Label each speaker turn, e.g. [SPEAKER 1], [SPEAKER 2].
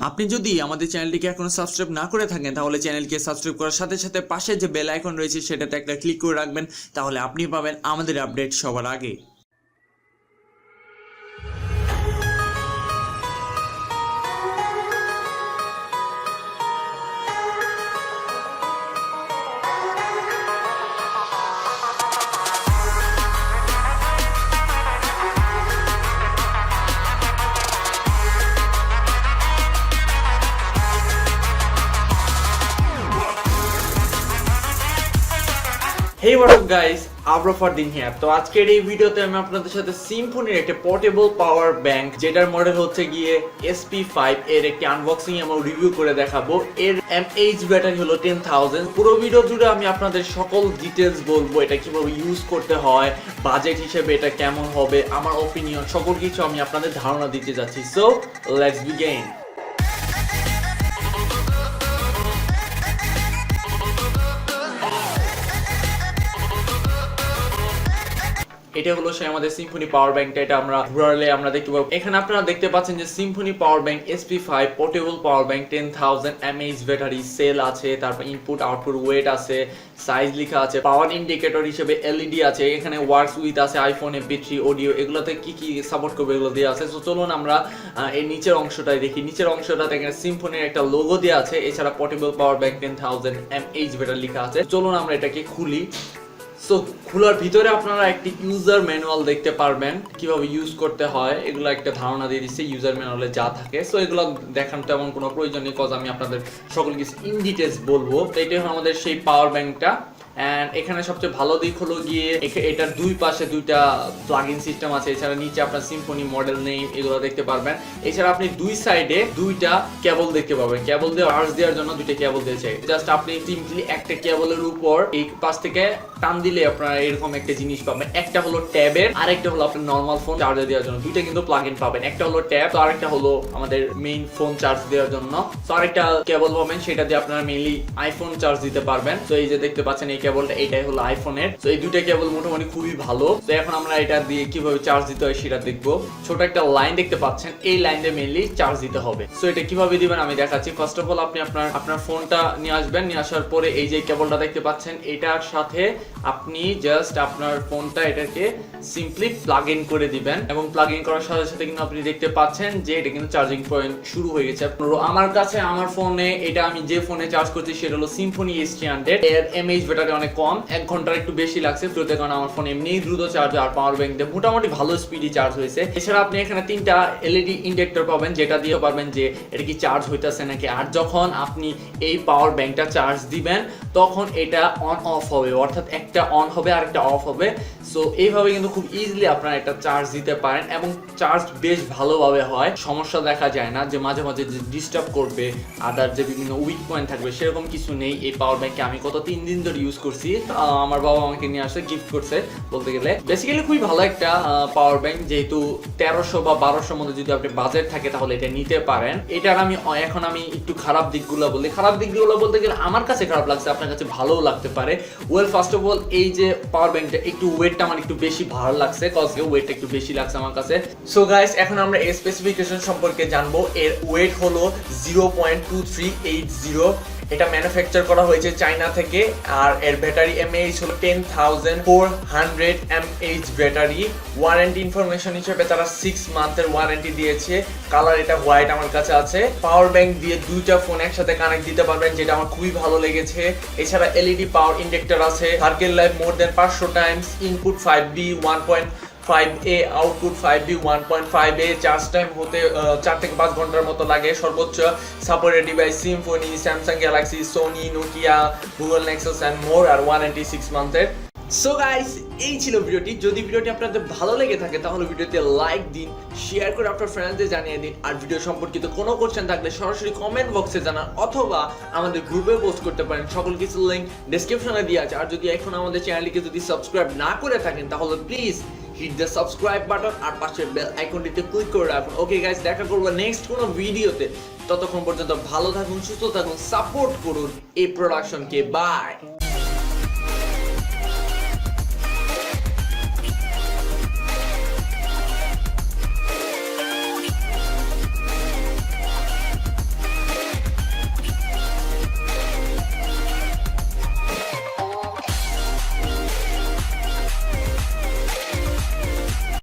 [SPEAKER 1] আপনি যদি আমাদের চ্যানেলটিকে এখনো সাবস্ক্রাইব না করে থাকেন তাহলে চ্যানেলকে সাবস্ক্রাইব করার সাথে সাথে পাশে যে বেল আইকন রয়েছে সেটাতে একটা ক্লিক করে রাখবেন, তাহলে আপনি পাবেন আমাদের আপডেট সবার আগে। Hey, what up guys, Abrar Fardin here. তো আজকের এই ভিডিওতে আমি আপনাদের সাথে সিম্ফনির একটা পোর্টেবল পাওয়ার ব্যাংক যেটার মডেল হচ্ছে গিয়ে SP5 এর একটি আনবক্সিং এবং রিভিউ করে দেখাবো। এর mAh ব্যাটারি হলো 10,000। পুরো ভিডিও জুড়ে আমি আপনাদের সকল ডিটেইলস বলবো, এটা কিভাবে ইউজ করতে হয়, বাজেট হিসেবে এটা কেমন হবে, আমার অপিনিয়ন, সকল কিছু আমি আপনাদের ধারণা দিতে যাচ্ছি। So let's begin. এটা হলো সেই আমাদের সিম্ফনি পাওয়ার ব্যাংকটা। এটা আমরা ঘুরালে আমরা দেখতে পাবো। এখানে আপনারা দেখতে পাচ্ছেন যে Symphony power bank SP5 portable power bank 10,000 mAh battery sell আছে, তারপর ইনপুট আউটপুট ওয়েট আছে, সাইজ লেখা আছে, পাওয়ার ইন্ডিকেটর হিসেবে LED আছে, এখানে ওয়ার্কস উইথ আছে, আইফোন MP3 অডিও, এগুলোতে কি কি সাপোর্ট করবে এগুলো দেওয়া আছে। তো চলুন আমরা এই নিচের অংশটাই দেখি। নিচের অংশটাতে এখানে সিম্ফনির একটা লোগো দেওয়া আছে, এছাড়া portable power bank 10,000 mAh battery লেখা আছে। চলুন আমরা এটাকে খুলি। সো খোলার ভিতরে আপনারা একটি ইউজার ম্যানুয়াল দেখতে পারবেন, কিভাবে ইউজ করতে হয় এগুলো একটা ধারণা দিয়ে দিচ্ছে ইউজার ম্যানুয়ালে যা থাকে। সো এগুলো দেখার তেমন কোনো প্রয়োজন নেই, কজ আমি আপনাদের সকল কিছু ইন ডিটেলস বলবো। তো এটাই হলো আমাদের সেই পাওয়ার ব্যাংকটা। এন্ড এখানে সবচেয়ে ভালো দিক হলো গিয়ে এটার দুই পাশে দুইটা প্লাগ ইন সিস্টেম আছে, এছাড়া নিচে আপনার সিম্ফনি মডেল নেম এগুলো দেখতে পারবেন। এছাড়া আপনি দুই সাইডে দুইটা কেবল দেখতে পাবেন, কেবল দিয়ে চার্জ দেওয়ার জন্য দুইটা কেবল দিয়েছে। জাস্ট আপনি সিম্পলি একটা কেবলের উপর এই পাশ থেকে টান দিলে আপনারা এরকম একটা জিনিস পাবেন। একটা হলো ট্যাবের, আর একটা হলো আপনার নরমাল ফোন চার্জে দেওয়ার জন্য। দুইটা কিন্তু প্লাগ ইন পাবেন, একটা হলো ট্যাব, তো আরেকটা হলো আমাদের মেইন ফোন চার্জ দেওয়ার জন্য। তো আরেকটা কেবল পাবেন, সেটা দিয়ে আপনারা মেইনলি আইফোন চার্জ দিতে পারবেন। তো এই যে দেখতে পাচ্ছেন এই কেবলটা, এটাই হলো আইফোনের। তো এই দুইটা কেবল মোটামুটি খুবই ভালো। তো এখন আমরা এটা দিয়ে কিভাবে চার্জ দিতে হয় সেটা দেখবো। ছোট একটা লাইন দেখতে পাচ্ছেন, এই লাইন দিয়ে মেইনলি চার্জ দিতে হবে। তো এটা কিভাবে দিবেন আমি দেখাচ্ছি। ফার্স্ট অফ অল আপনি আপনার ফোনটা নিয়ে আসবেন, নিয়ে আসার পরে এই যে কেবলটা দেখতে পাচ্ছেন এটার সাথে আপনি জাস্ট আপনার ফোনটা এটাকে সিম্পলি প্লাগ ইন করে দিবেন, এবং প্লাগ ইন করার সাথে সাথে কিন্তু আপনি দেখতে পাচ্ছেন যে এটা কিন্তু চার্জিং পয়েন্ট শুরু হয়ে গেছে। আমার কাছে আমার ফোনে, এটা আমি যে ফোনে চার্জ করছি সেটা হলো সিম্ফনি S300। এর mAh ব্যাটারি অনেক কম, 1 ঘন্টার একটু বেশি লাগছে ফ্লোতে, কারণ আমার ফোন এমনিই দ্রুত চার্জ আর পাওয়ার ব্যাংক দিয়ে মোটামুটি ভালো স্পিডি চার্জ হয়েছে। এছাড়া আপনি এখানে 3টা LED ইন্ডিকেটর পাবেন, যেটা দিয়ে পারবেন যে এটা কি চার্জ হইতেছে নাকি। আর যখন আপনি এই পাওয়ার ব্যাংকটা চার্জ দিবেন তখন এটা অন অফ হবে, অর্থাৎ একটা অন হবে আর একটা অফ হবে। সো এইভাবে কিন্তু খুব ইজিলি আপনারা এটা চার্জ দিতে পারেন, এবং চার্জ বেশ ভালোভাবে হয়, সমস্যা দেখা যায় না যে মাঝে মাঝে যে ডিস্টার্ব করবে, আদার যে বিভিন্ন উইক পয়েন্ট থাকবে সেরকম কিছু নেই এই পাওয়ার ব্যাংকে। আমি গত 3 দিন ধরে ইউজ করছি, আমার বাবা আমাকে নিয়ে আসে, গিফট করছে বলতে গেলে। বেসিক্যালি খুবই ভালো একটা পাওয়ার ব্যাংক, যেহেতু 1300 বা 1200 মধ্যে যদি আপনি বাজেট থাকে তাহলে এটা নিতে পারেন। এটার এখন আমি একটু খারাপ দিকগুলো বলি। খারাপ দিকগুলো বলতে গেলে আমার কাছে খারাপ লাগছে, আপনার কাছে ভালোও লাগতে পারে। ওয়েল, ফার্স্ট অফ অল এই যে পাওয়ার ব্যাংকটা একটু ওয়েটটা আমার একটু বেশি ভালো লাগছে, কজ ওয়েটটা একটু বেশি লাগছে আমার কাছে। সো গাইস, এখন আমরা এর স্পেসিফিকেশন সম্পর্কে জানবো। এর ওয়েট হলো 0.2380। এটা ম্যানুফ্যাকচার করা হয়েছে চায়না থেকে, আর এর ব্যাটারি mAh হলো 10,400 mAh ব্যাটারি। ওয়ারেন্টি ইনফরমেশন হিসেবে তারা 6 মান্থের ওয়ারেন্টি দিয়েছে। কালার এটা হোয়াইট আমার কাছে আছে। পাওয়ার ব্যাংক দিয়ে দুইটা ফোন একসাথে কানেক্ট দিতে পারবেন, যেটা আমার খুবই ভালো লেগেছে। এছাড়া LED পাওয়ার ইন্ডেক্টর আছে, circle life more than 500 times, input 5B 1.5A, output 5B 1.5A, charge time হতে 4 থেকে 5 ঘন্টার মতো লাগে। সর্বোচ্চ supported device Symphony, Samsung Galaxy, Sony, Nokia, Google Nexus and more, আর ওয়ারেন্টি 6 মান্থের। সো গাইস, এই ছিল ভিডিওটি। যদি ভিডিওটি আপনাদের ভালো লেগে থাকে তাহলে ভিডিওতে লাইক দিন, শেয়ার করে আপনার ফ্রেন্ডসদের জানিয়ে দিন। আর ভিডিও সম্পর্কিত কোনো কোশ্চেন থাকলে সরাসরি কমেন্ট বক্সে জানান, অথবা আমাদের গ্রুপে পোস্ট করতে পারেন। সকল কিছু লিংক ডেসক্রিপশনে দেওয়া আছে। আর যদি এখন আমাদের চ্যানেলটিকে যদি সাবস্ক্রাইব না করে থাকেন তাহলে please hit the subscribe button আর পাশের বেল আইকনটিতে ক্লিক করে রাখুন। ওকে গাইস, দেখা করবো নেক্সট কোনো ভিডিওতে। ততক্ষণ পর্যন্ত ভালো থাকুন, সুস্থ থাকুন, সাপোর্ট করুন এই প্রোডাকশনকে। বাই।